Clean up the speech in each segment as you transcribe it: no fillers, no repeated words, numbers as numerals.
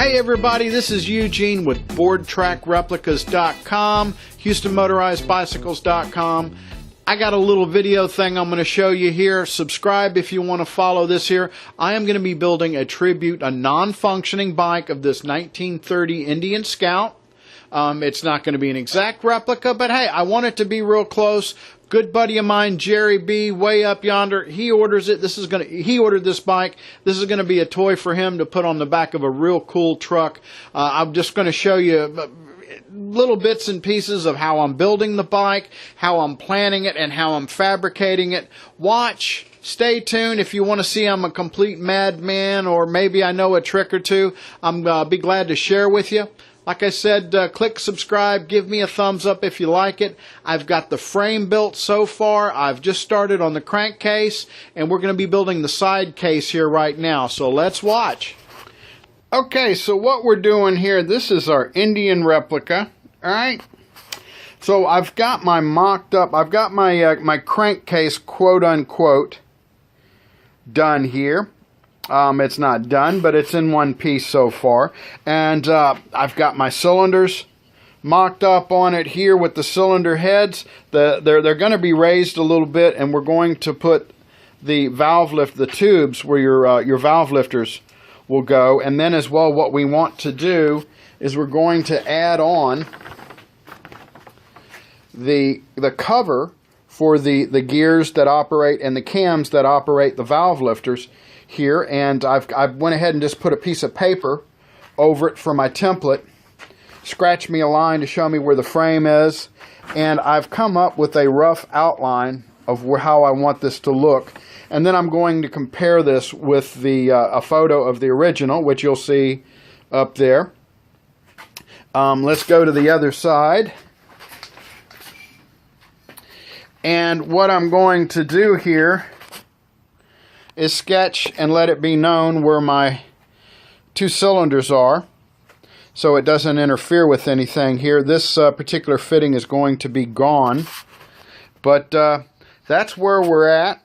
Hey everybody, this is Eugene with BoardTrackReplicas.com, HoustonMotorizedBicycles.com. I got a little video thing I'm going to show you here. Subscribe if you want to follow this here. I am going to be building a non-functioning bike of this 1930 Indian Scout. It's not going to be an exact replica, but hey, I want it to be real close. Good buddy of mine, Jerry B, way up yonder, he orders it. He ordered this bike. This is going to be a toy for him to put on the back of a real cool truck. I'm just going to show you little bits and pieces of how I'm building the bike, how I'm planning it, and how I'm fabricating it. Watch. Stay tuned. If you want to see I'm a complete madman, or maybe I know a trick or two, I'm be glad to share with you. Like I said, click subscribe, give me a thumbs up if you like it. I've got the frame built so far. I've just started on the crankcase, and we're going to be building the side case here right now. So let's watch. Okay, so what we're doing here, this is our Indian replica, all right? So I've got my mocked up, I've got my, my crankcase, quote unquote, done here. It's not done, but it's in one piece so far. And I've got my cylinders mocked up on it here with the cylinder heads. They're going to be raised a little bit, and we're going to put the valve lift, the tubes where your valve lifters will go. And then as well, what we want to do is we're going to add on the cover for the gears that operate and the cams that operate the valve lifters here, and I went ahead and just put a piece of paper over it for my template, scratched me a line to show me where the frame is, and I've come up with a rough outline of how I want this to look. And then I'm going to compare this with the a photo of the original, which you'll see up there. Let's go to the other side. And what I'm going to do here is sketch and let it be known where my two cylinders are, so it doesn't interfere with anything here. This particular fitting is going to be gone, but that's where we're at.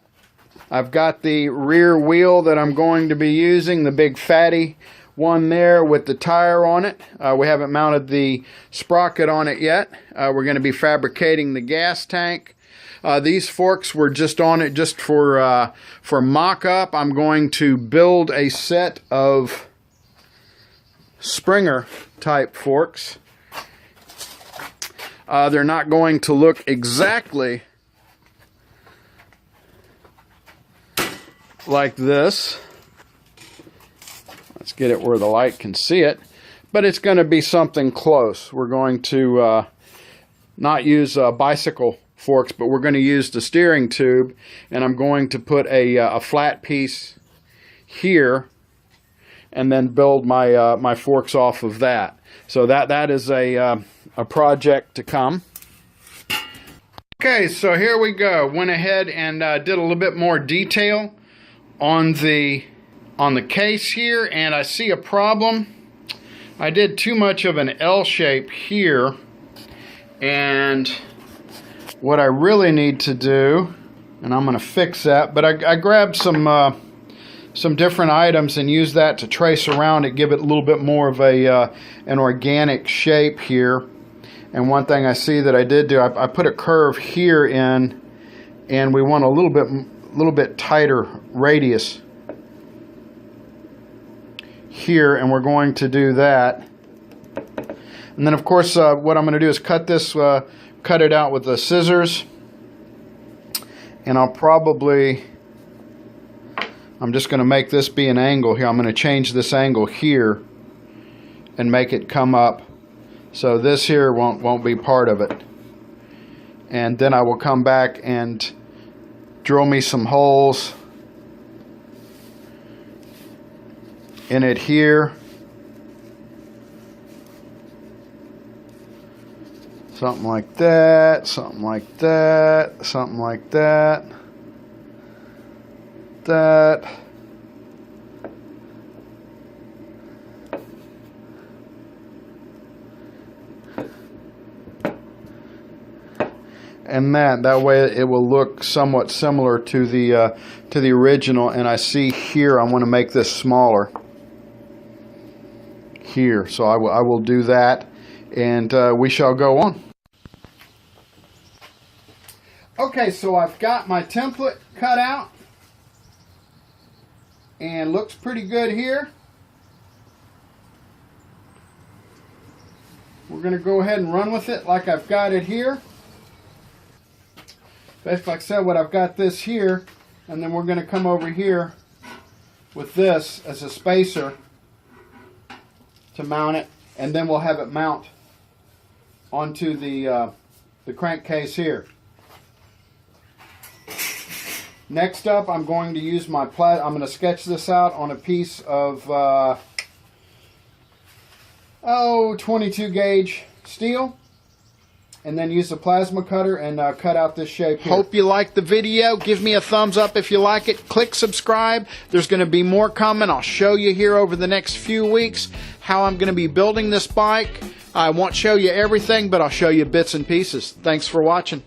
I've got the rear wheel that I'm going to be using, the big fatty one there with the tire on it. We haven't mounted the sprocket on it yet. We're going to be fabricating the gas tank. These forks were just on it just for mock-up. I'm going to build a set of Springer type forks. They're not going to look exactly like this. Let's get it where the light can see it. But it's going to be something close. We're going to not use bicycle forks, but we're going to use the steering tube, and I'm going to put a flat piece here and then build my my forks off of that. So that is a project to come. Okay, so here we go. Went ahead and did a little bit more detail on the case here, and I see a problem. I did too much of an L shape here, and what I really need to do, and I'm going to fix that, but I grabbed some different items and used that to trace around it, give it a little bit more of an organic shape here. And one thing I see that I did do, I put a curve here in, and we want a little bit tighter radius here, and we're going to do that. And then of course what I'm going to do is cut it out with the scissors, and I'm just going to make this be an angle here. I'm going to change this angle here and make it come up, so this here won't be part of it. And then I will come back and drill me some holes in it here. Something like that, something like that, something like that, that. And that way it will look somewhat similar to the original. And I see here I want to make this smaller here. So I will do that, and we shall go on. Okay, so I've got my template cut out and looks pretty good here. We're going to go ahead and run with it like I've got it here. Like I said, what I've got this here, and then we're going to come over here with this as a spacer to mount it, and then we'll have it mount onto the crankcase here. Next up, I'm going to use my I'm going to sketch this out on a piece of 22 gauge steel, and then use the plasma cutter and cut out this shape here. Hope you liked the video. Give me a thumbs up if you like it. Click subscribe. There's going to be more coming. I'll show you here over the next few weeks how I'm going to be building this bike. I won't show you everything, but I'll show you bits and pieces. Thanks for watching.